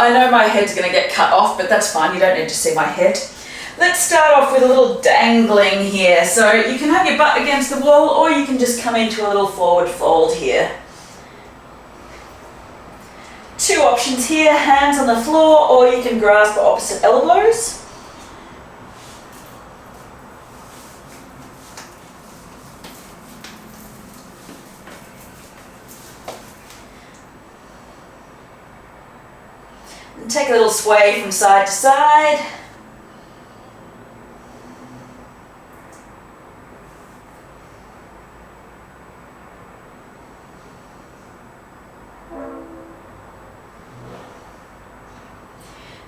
I know my head's going to get cut off, but that's fine. You don't need to see my head. Let's start off with a little dangling here. So you can have your butt against the wall, or you can just come into a little forward fold here. Two options here, hands on the floor, or you can grasp opposite elbows. And take a little sway from side to side.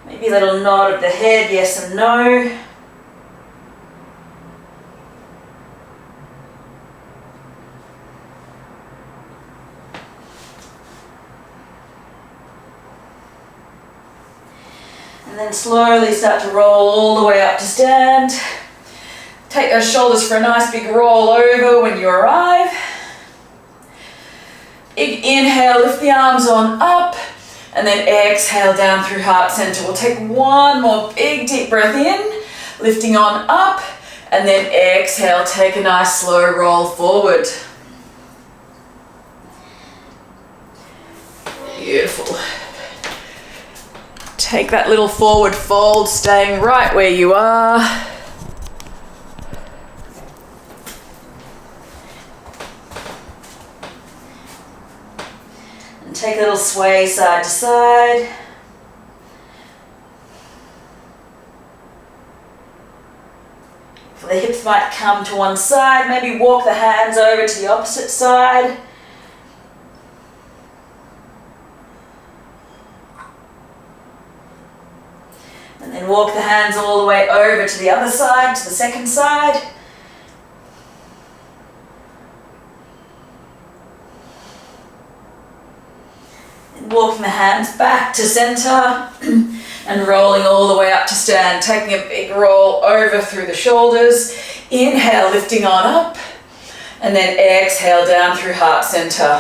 Maybe a little nod of the head, yes and no. And then slowly start to roll all the way up to stand. Take those shoulders for a nice big roll over when you arrive. Big inhale, lift the arms on up. And then exhale down through heart center. We'll take one more big deep breath in, lifting on up, and then exhale, take a nice slow roll forward. Beautiful. Take that little forward fold, staying right where you are. Take a little sway side to side. The hips might come to one side, maybe walk the hands over to the opposite side. And then walk the hands all the way over to the other side, to the second side. Walking the hands back to center and rolling all the way up to stand, taking a big roll over through the shoulders. Inhale, lifting on up, and then exhale down through heart center.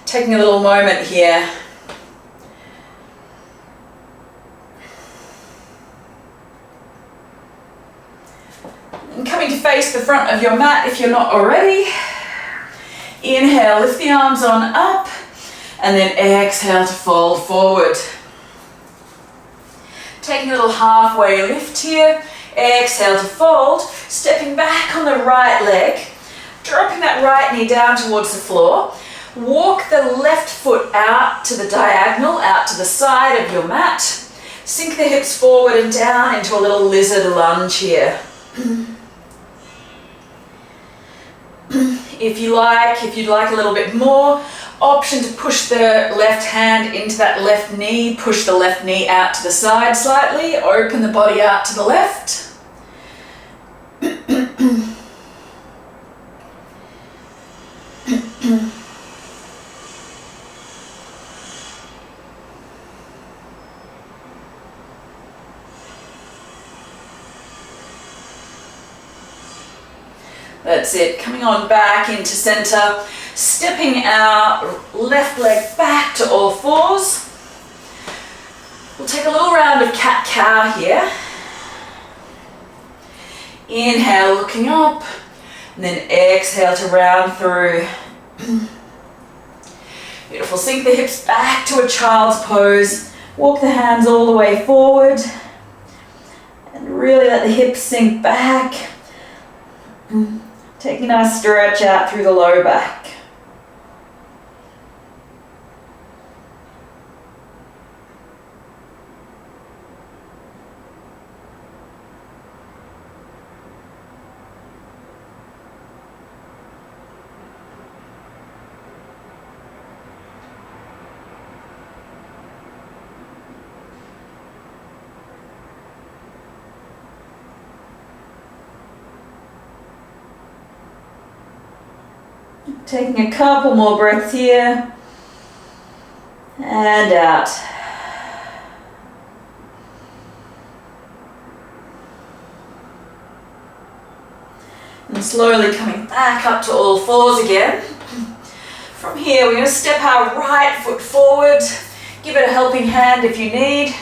Taking a little moment here. And coming to face the front of your mat if you're not already. Inhale, lift the arms on up. And then exhale to fold forward. Taking a little halfway lift here. Exhale to fold. Stepping back on the right leg. Dropping that right knee down towards the floor. Walk the left foot out to the diagonal, out to the side of your mat. Sink the hips forward and down into a little lizard lunge here. If you'd like a little bit more, option to push the left hand into that left knee, push the left knee out to the side slightly, open the body out to the left. That's it, coming on back into center, stepping our left leg back to all fours. We'll take a little round of cat-cow here. Inhale, looking up, and then exhale to round through. Beautiful, sink the hips back to a child's pose. Walk the hands all the way forward. And really let the hips sink back. Take a nice stretch out through the low back. Taking a couple more breaths here and out. And slowly coming back up to all fours again. From here, we're going to step our right foot forward, Give it a helping hand if you need.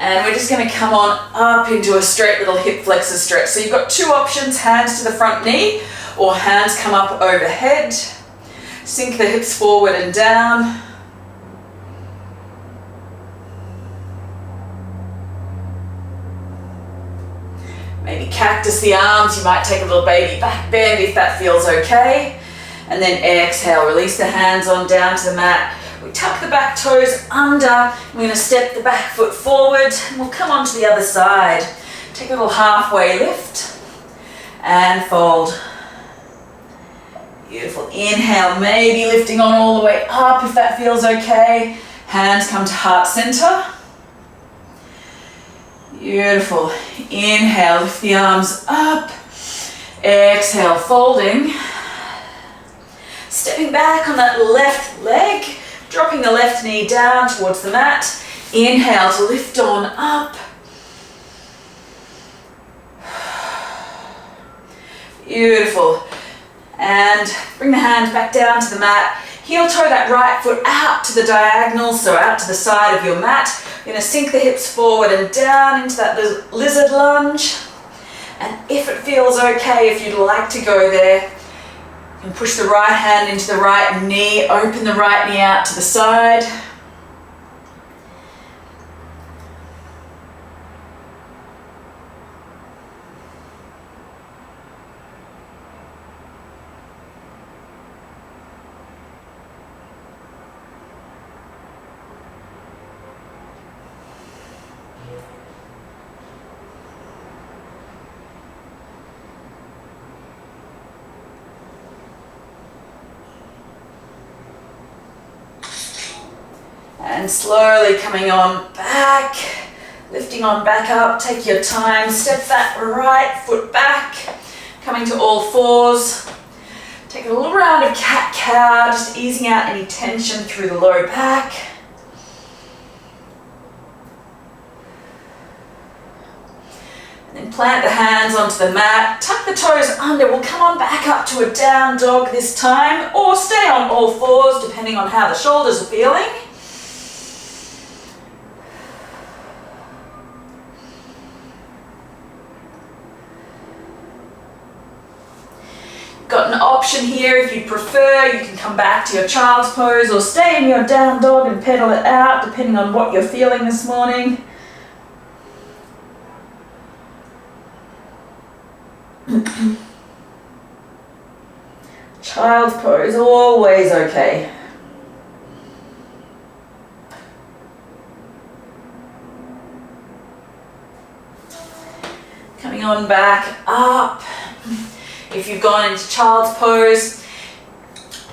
And we're just going to come on up into a straight little hip flexor stretch. So you've got two options, hands to the front knee or hands come up overhead. Sink the hips forward and down. Maybe cactus the arms. You might take a little baby back bend if that feels okay. And then exhale, release the hands on down to the mat. We tuck the back toes under. We're going to step the back foot forward and we'll come on to the other side. Take a little halfway lift and fold. Beautiful. Inhale, maybe lifting on all the way up if that feels okay. Hands come to heart center. Beautiful. Inhale, lift the arms up. Exhale, folding. Stepping back on that left leg. Dropping the left knee down towards the mat. Inhale to lift on up. Beautiful. And bring the hands back down to the mat. Heel toe that right foot out to the diagonal, so out to the side of your mat. You're going to sink the hips forward and down into that lizard lunge. And if it feels okay, if you'd like to go there, and push the right hand into the right knee, open the right knee out to the side. And slowly coming on back, lifting on back up, take your time, step that right foot back, coming to all fours. Take a little round of cat-cow, just easing out any tension through the low back. And then plant the hands onto the mat, tuck the toes under. We'll come on back up to a down dog this time, or stay on all fours depending on how the shoulders are feeling. Got an option here if you prefer. You can come back to your child's pose or stay in your down dog and pedal it out depending on what you're feeling this morning. Child's pose, always okay. Coming on back up. If you've gone into child's pose,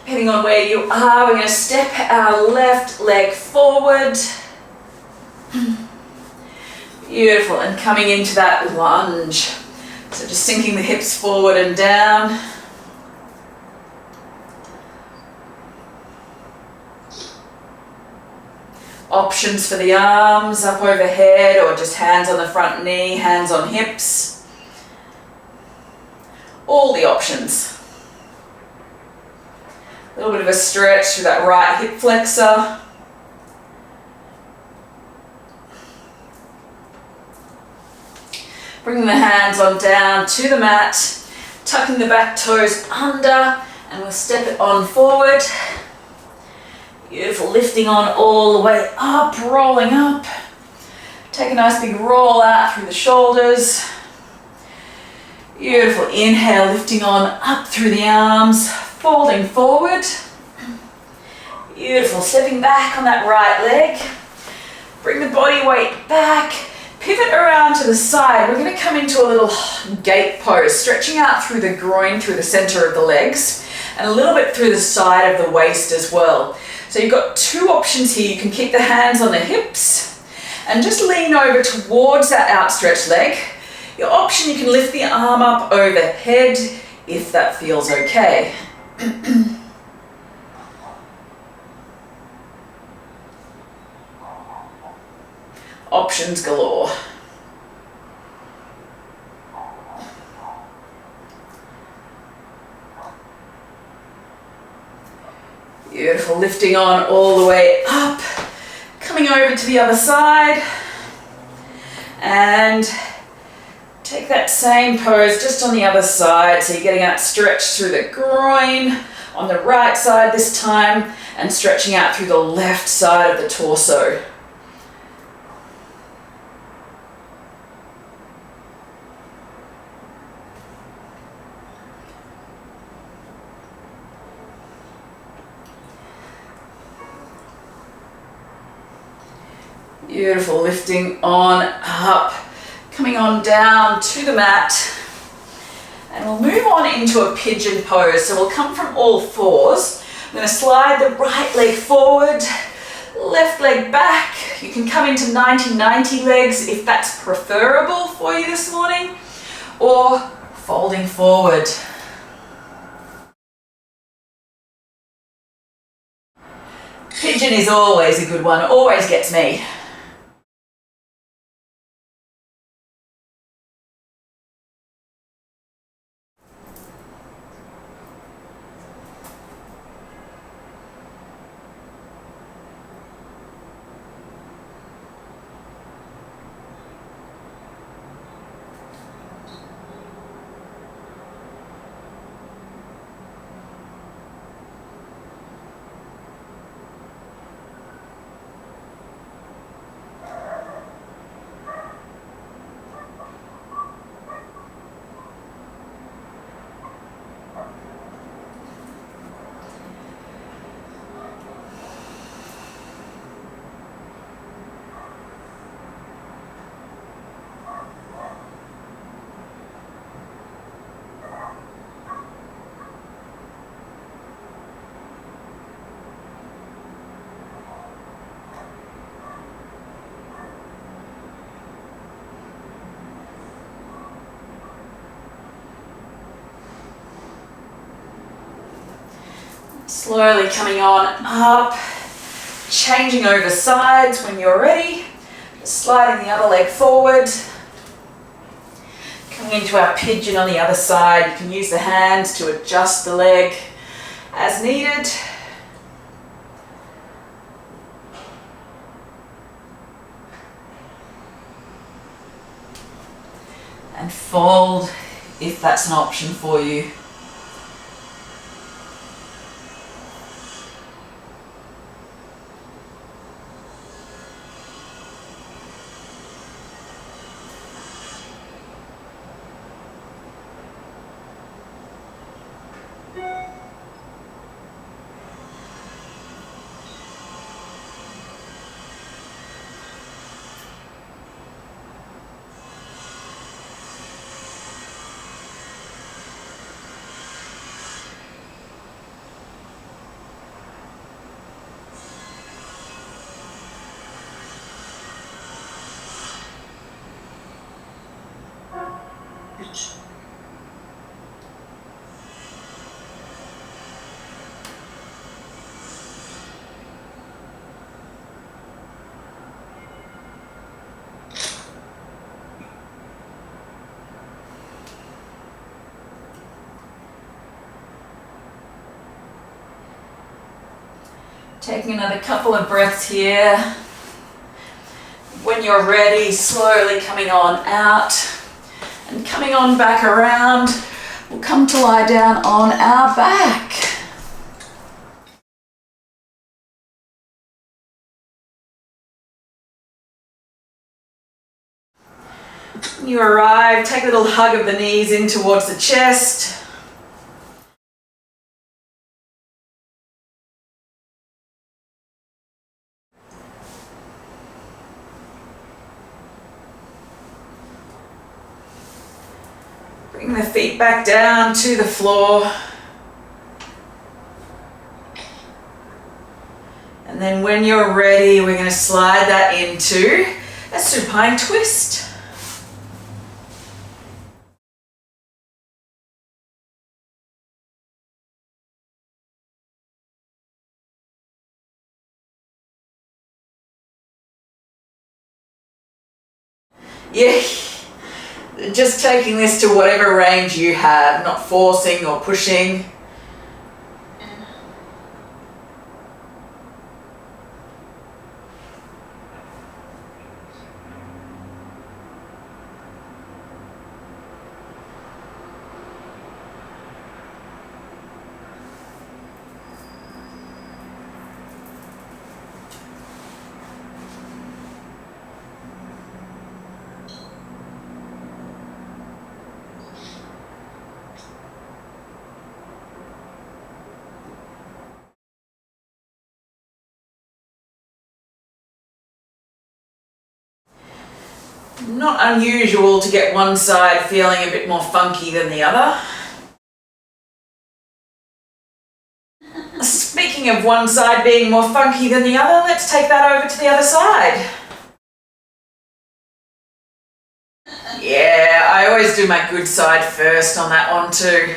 depending on where you are, we're going to step our left leg forward. Beautiful, and coming into that lunge. So just sinking the hips forward and down. Options for the arms, up overhead or just hands on the front knee, hands on hips. All the options. A little bit of a stretch through that right hip flexor. Bringing the hands on down to the mat, tucking the back toes under, and we'll step it on forward. Beautiful, lifting on all the way up, rolling up. Take a nice big roll out through the shoulders. Beautiful, inhale, lifting on up through the arms, folding forward. Beautiful, stepping back on that right leg. Bring the body weight back, pivot around to the side. We're going to come into a little gate pose, stretching out through the groin, through the center of the legs, and a little bit through the side of the waist as well. So you've got two options here. You can keep the hands on the hips and just lean over towards that outstretched leg. Your option, you can lift the arm up overhead if that feels okay. Options galore. Beautiful, lifting on all the way up. coming over to the other side and take that same pose just on the other side. So you're getting that stretch through the groin on the right side this time and stretching out through the left side of the torso. Beautiful, lifting on up, coming on down to the mat, and we'll move on into a pigeon pose. So we'll come from all fours. I'm going to slide the right leg forward, left leg back. You can come into 90-90 legs if that's preferable for you this morning, or folding forward. Pigeon is always a good one, always gets me. Slowly coming on up, changing over sides when you're ready, sliding the other leg forward, coming into our pigeon on the other side. You can use the hands to adjust the leg as needed. And fold if that's an option for you. Taking another couple of breaths here. When you're ready, slowly coming on out and coming on back around. We'll come to lie down on our back. When you arrive, take a little hug of the knees in towards the chest. Bring the feet back down to the floor. And then when you're ready, we're going to slide that into a supine twist. Yeah, just taking this to whatever range you have, not forcing or pushing. Not unusual to get one side feeling a bit more funky than the other. Speaking of one side being more funky than the other, let's take that over to the other side. Yeah, I always do my good side first on that one too.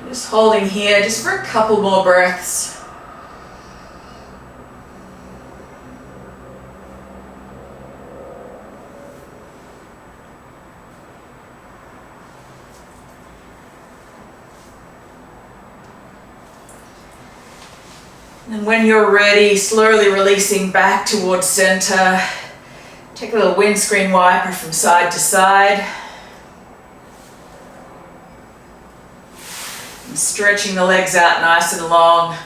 Just holding here just for a couple more breaths. And when you're ready, slowly releasing back towards center. Take a little windscreen wiper from side to side. And stretching the legs out nice and long.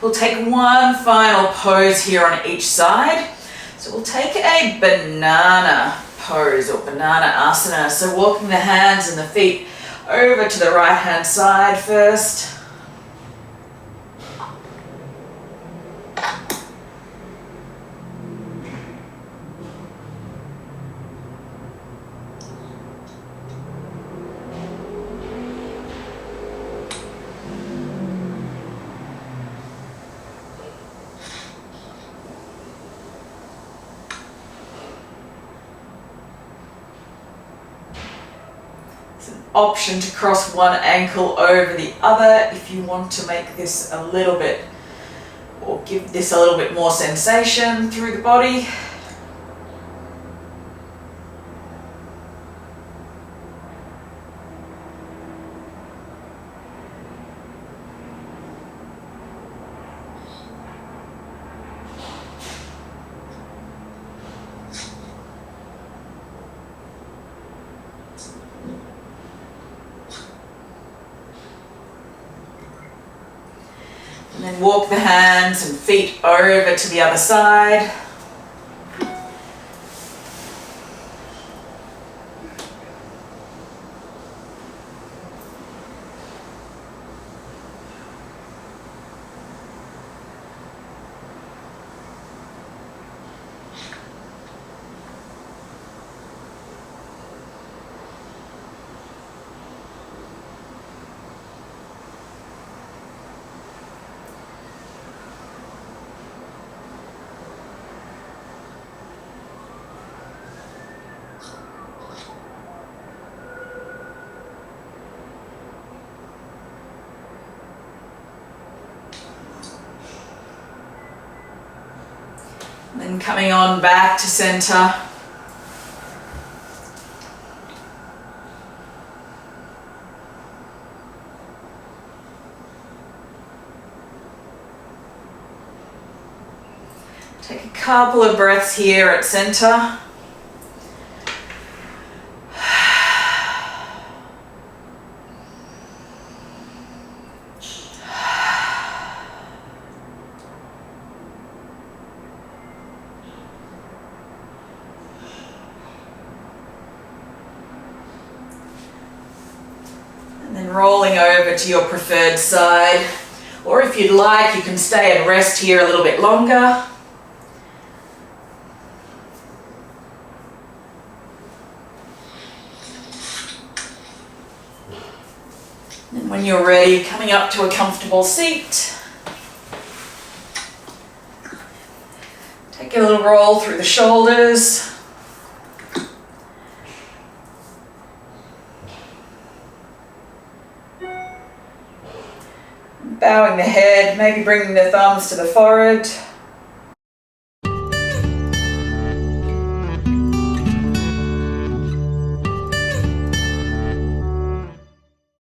We'll take one final pose here on each side. So we'll take a banana pose or banana asana. So walking the hands and the feet over to the right hand side first. Option to cross one ankle over the other if you want to make this a little bit, or give this a little bit more sensation through the body. And then walk the hands and feet over to the other side. Then coming on back to center. Take a couple of breaths here at center. And then rolling over to your preferred side. Or if you'd like, you can stay and rest here a little bit longer. And when you're ready, coming up to a comfortable seat. Take a little roll through the shoulders. Bowing the head, maybe bringing the thumbs to the forehead.